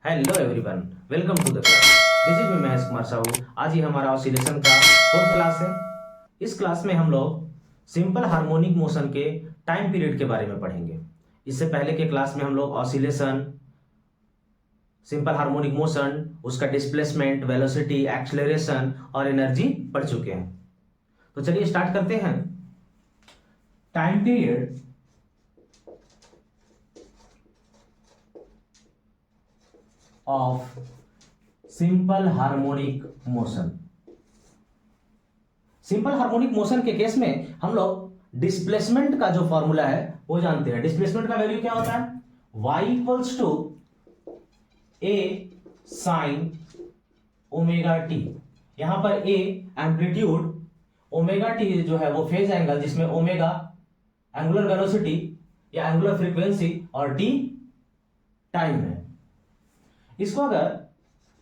Hello everyone, welcome to the class. This is me Mahesh Kumar Sahu. आज ही हमारा ऑसिलेशन का फोर्थ क्लास है। इस क्लास में हम लोग सिंपल हार्मोनिक मोशन के टाइम पीरियड के बारे में पढ़ेंगे। इससे पहले के क्लास में हम लोग ऑसिलेशन, सिंपल हार्मोनिक मोशन, उसका डिस्प्लेसमेंट, वेलोसिटी, एक्सेलरेशन और एनर्जी पढ़ चुके हैं। तो चलिए स्टार्ट करते हैं। Time period of simple harmonic motion. Simple harmonic motion के केस में हम लोग डिस्प्लेसमेंट का जो फॉर्मूला है वो जानते हैं। डिस्प्लेसमेंट का वैल्यू क्या होता है? y equals to a sine omega t. यहां पर a एम्पलीट्यूड, ओमेगा टी जो है वो फेज एंगल, जिसमें ओमेगा एंगुलर वेलोसिटी या एंगुलर फ्रीक्वेंसी और t टाइम है। इसको अगर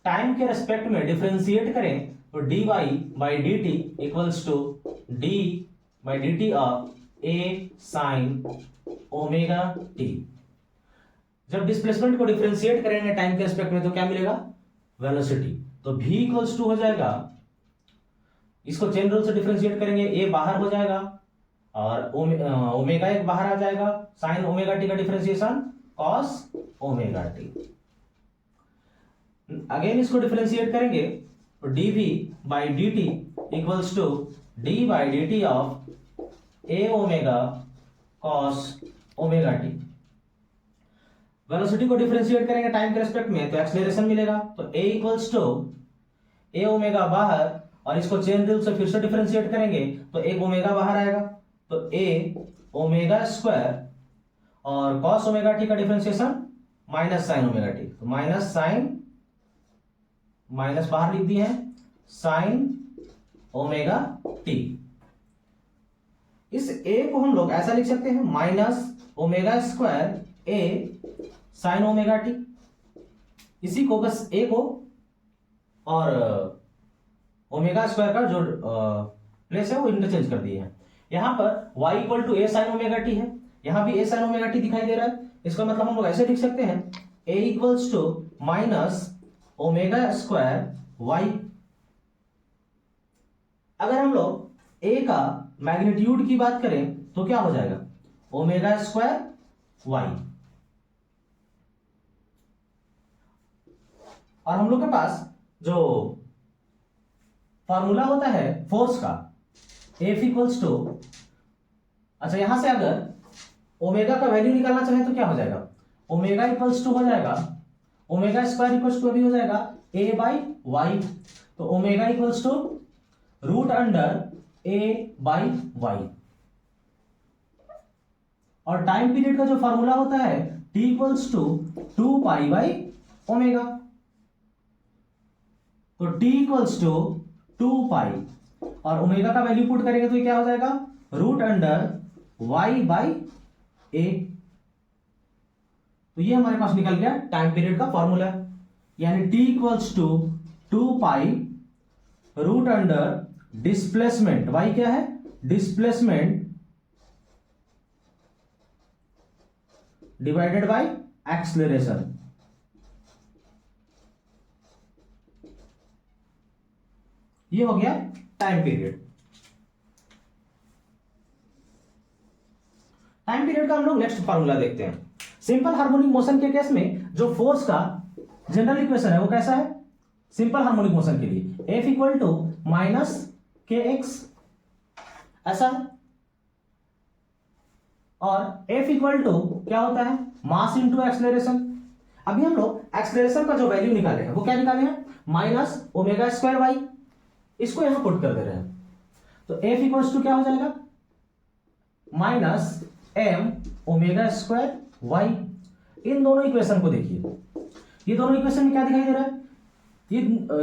टाइम के रेस्पेक्ट में डिफरेंशिएट करें तो dy by d t equals to d by d t of a sine omega t. जब डिस्प्लेसमेंट को डिफरेंशिएट करेंगे टाइम के रेस्पेक्ट में तो क्या मिलेगा? वेलोसिटी। तो v इक्वल्स टू हो जाएगा, इसको चेन रूल से डिफरेंशिएट करेंगे, a बाहर हो जाएगा और ओमेगा एक बाहर आ जाएगा। साइन ओमेगा टी का differentiation cos omega t. Again इसको डिफरेंशिएट करेंगे तो dv by d t equals to d by d t of a omega cos omega t. Velocity को डिफरेंशिएट करेंगे टाइम के रेस्पेक्ट में तो एक्सेलरेशन मिलेगा। तो a equals to a omega बाहर, और इसको चेन रूल से फिर से डिफरेंशिएट करेंगे तो एक ओमेगा बाहर आएगा, तो a ओमेगा स्क्वायर और कॉस ओमेगा टी का differentiation minus sign omega T. तो माइनस साइन, माइनस बाहर लिख दिए हैं, साइन ओमेगा टी। इस a को हम लोग ऐसा लिख सकते हैं, माइनस ओमेगा स्क्वायर ए साइन ओमेगा टी। इसी को बस a को और ओमेगा स्क्वायर का जो प्लेस है वो इंटरचेंज कर दिए हैं। यहां पर y equal to a sine omega t है, यहां भी ए साइन ओमेगा टी दिखाई दे रहा है। इसका मतलब हम लोग ऐसे लिख सकते हैं, a equals to minus omega square y। अगर हम लोग a का मैग्नीट्यूड की बात करें तो क्या हो जाएगा? Omega square y। और हम लोग के पास जो फॉर्मूला होता है फोर्स का, F इक्वल्स टू, अच्छा यहां से अगर ओमेगा का वैल्यू निकालना चाहे तो क्या हो जाएगा? ओमेगा इक्वल्स टू हो जाएगा, ओमेगा स्क्वायर इक्वल्स टू अभी हो जाएगा a बाई वाई। तो omega equals to root under a by y. और टाइम पीरियड का जो फॉर्मूला होता है t equals to 2 pi by omega. तो t इक्वल्स टू 2 पाई और ओमेगा का वैल्यू पुट करेंगे तो क्या हो जाएगा? Root under y by a। तो ये हमारे पास निकल गया टाइम पीरियड का फॉर्मूला, यानी t equals to 2 pi root under displacement, y क्या है? Displacement divided by acceleration. ये हो गया टाइम पीरियड। टाइम पीरियड का हम लोग नेक्स्ट फॉर्मूला देखते हैं। सिंपल हार्मोनिक मोशन के केस में जो फोर्स का जनरल इक्वेशन है वो कैसा है? सिंपल हार्मोनिक मोशन के लिए F इक्वल टू माइनस के एक्स, ऐसा है। और F इक्वल टू क्या होता है? Mass into acceleration. अभी हम लोग एक्सेलरेशन का जो वैल्यू निकाले हैं वो क्या निकाले हैं? Minus omega square y. इसको यहां पुट कर दे रहे हैं तो F इक्वल्स टू क्या हो जाएगा? Minus M omega square Y. इन दोनों इक्वेशन को देखिए, ये दोनों इक्वेशन में क्या दिखाई दे रहा है?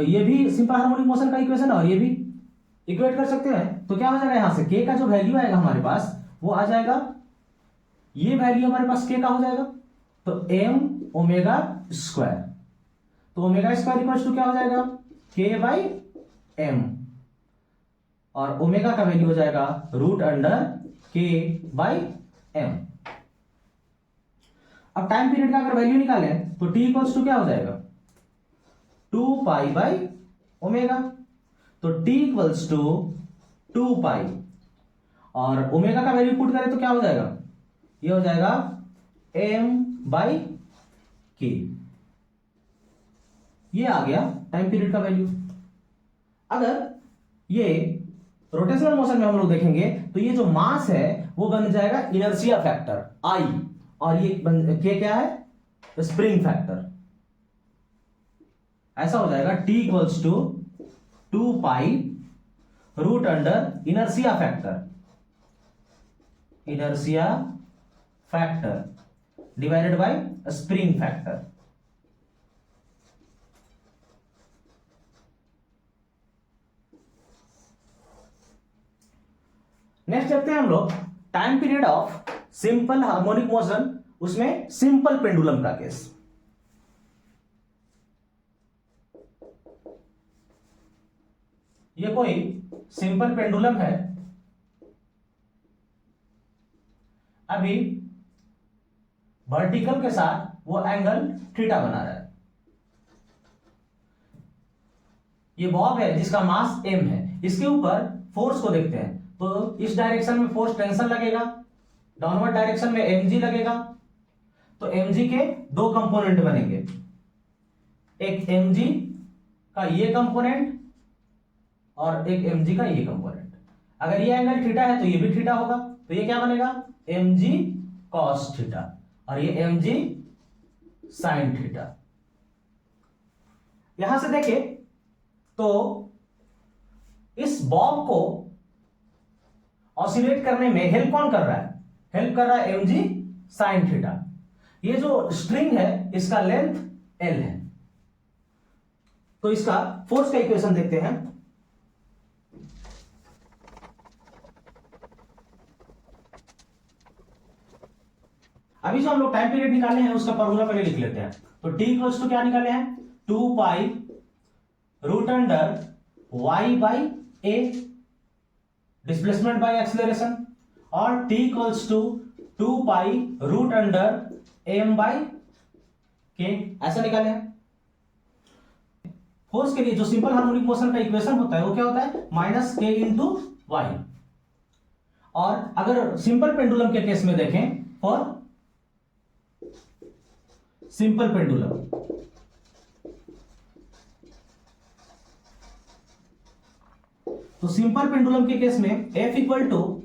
ये भी सिंपल हार्मोनिक मोशन का इक्वेशन है और ये भी इक्वेट कर सकते हैं। तो क्या हो जाएगा? यहां से k का जो वैल्यू आएगा हमारे पास वो आ जाएगा, ये वैल्यू हमारे पास k का हो जाएगा तो m ओमेगा स्क्वायर। तो ओमेगा स्क्वायर इक्वल्स टू क्या हो जाएगा? k बाई m, और ओमेगा का वैल्यू हो जाएगा root under k by m। अब टाइम पीरियड का अगर वैल्यू निकालें तो t इक्वल्स टू क्या हो जाएगा? 2π/ओमेगा। तो t इक्वल्स टू 2π, और ओमेगा का वैल्यू पुट करें तो क्या हो जाएगा, ये हो जाएगा m/k। ये आ गया टाइम पीरियड का वैल्यू। अगर ये रोटेशनल मोशन में हम लोग देखेंगे तो ये जो मास है वो बन जाएगा इनर्शिया फैक्टर I, और ये k क्या है, स्प्रिंग फैक्टर। ऐसा हो जाएगा t equals to 2π root under inertia factor divided by spring factor. Next देखते हैं हम लोग time period of simple harmonic motion, उसमें सिंपल पेंडुलम का केस। ये कोई सिंपल पेंडुलम है, अभी वर्टिकल के साथ वो एंगल थीटा बना रहा है। ये बॉब है जिसका मास m है, इसके ऊपर फोर्स को देखते हैं। तो इस डायरेक्शन में फोर्स टेंशन लगेगा, डाउनवर्ड डायरेक्शन में mg लगेगा। तो mg के दो कंपोनेंट बनेंगे, एक mg का ये कंपोनेंट और एक mg का ये कंपोनेंट। अगर ये एंगल थीटा है तो ये भी थीटा होगा, तो ये क्या बनेगा, mg cos थीटा, और ये mg sin थीटा। यहां से देखें तो इस बॉब को ऑसिलेट करने में हेल्प कौन कर रहा है, हेल्प कर रहा है mg sin थीटा। ये जो स्ट्रिंग है इसका लेंथ l है। तो इसका फोर्स का इक्वेशन देखते हैं। अभी जो हम लोग टाइम पीरियड निकाले हैं उसका फॉर्मूला पहले लिख लेते हैं। तो t इक्वल्स टू क्या निकाले हैं, 2π root under y/a displacement by acceleration, और t equals to 2π root under m/k, ऐसा निकाले हैं। फोर्स के लिए जो सिंपल हार्मोनिक मोशन का इक्वेशन होता है वो क्या होता है, -k इंटू y। और अगर सिंपल पेंडुलम के केस में देखें, फॉर सिंपल पेंडुलम, तो सिंपल पेंडुलम के केस में F इक्वल टू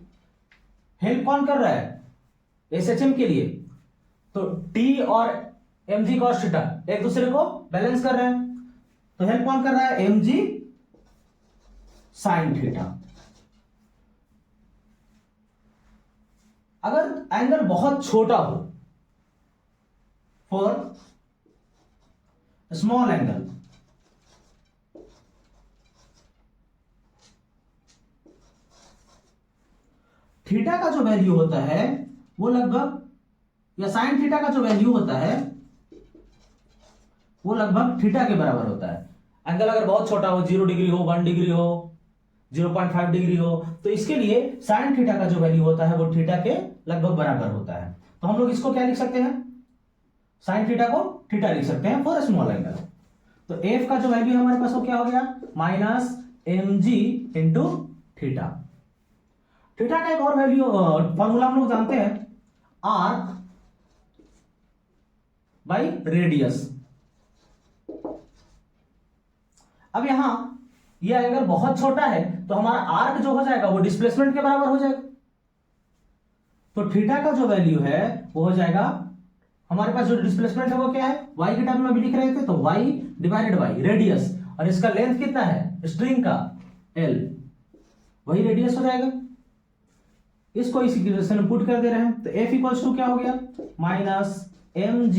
हेल्प कौन कर रहा है, SHM के लिए, तो T और mg cos थीटा एक दूसरे को बैलेंस कर रहे हैं। तो हेल्प कौन कर रहा है, mg sin थीटा। अगर एंगल बहुत छोटा हो, फॉर स्मॉल एंगल, थीटा का जो वैल्यू होता है वो लगभग, या साइन थीटा का जो वैल्यू होता है वो लगभग थीटा के बराबर होता है। एंगल अगर बहुत छोटा हो, 0 डिग्री हो, 1 डिग्री हो, 0.5 डिग्री हो, तो इसके लिए साइन थीटा का जो वैल्यू होता है वो थीटा के लगभग बराबर होता है। तो हम लोग इसको क्या लिख सकते हैं, साइन थीटा को थीटा लिख सकते हैं फॉर स्मॉल एंगल। तो एफ का जो वैल्यू हमारे पास वो क्या हो गया, -mg इंटू थीटा। थीटा का एक और वैल्यू फॉर्मूला हम लोग जानते हैं, आर्क बाई रेडियस। अब यहां यह एंगल बहुत छोटा है तो हमारा आर्क जो हो जाएगा वो डिस्प्लेसमेंट के बराबर हो जाएगा। तो थीटा का जो वैल्यू है वो हो जाएगा, हमारे पास जो डिस्प्लेसमेंट है वो क्या है, y के टर्म में भी लिख रहे थे, तो y डिवाइडेड बाई रेडियस, और इसका लेंथ कितना है स्ट्रिंग का, l, वही रेडियस हो जाएगा। इसको इस इक्वेशन में पुट कर दे रहे हैं। तो F इक्वल्स टू क्या हो गया, -mg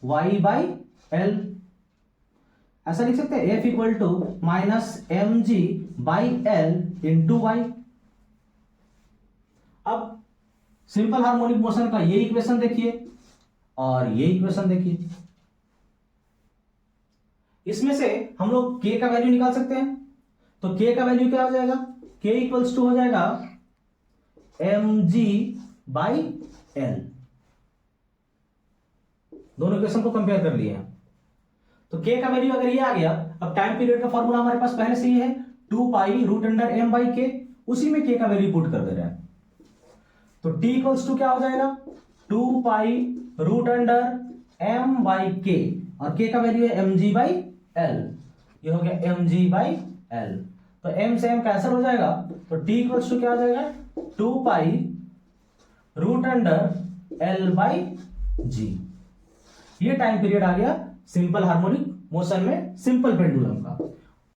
y/l, ऐसा लिख सकते हैं, F equal to -mg/l into y। अब सिंपल हार्मोनिक मोशन का ये इक्वेशन देखिए और ये इक्वेशन देखिए, इसमें से हम लोग k का वैल्यू निकाल सकते हैं। तो k का वैल्यू क्या हो जाएगा, k इक्वल्स टू हो जाएगा mg/l। दोनों इक्वेशन को कंपेयर कर लिए हैं। तो k का वैल्यू अगर ये आ गया, अब टाइम पीरियड का फॉर्मूला हमारे पास पहले से ही है 2 pi root under m by k, उसी में k का वैल्यू पुट कर दे रहे हैं। तो t इक्वल्स टू क्या हो जाएगा 2 pi root under m by k, और k का वैल्यू है mg बाई l, ये हो गया mg बाई l। तो m से m कैंसिल हो जाएगा, तो t इक्वल्स टू क्या आ जाएगा 2 pi root under l by g। ये टाइम पीरियड आ गया सिंपल हार्मोनिक मोशन में सिंपल पेंडुलम का।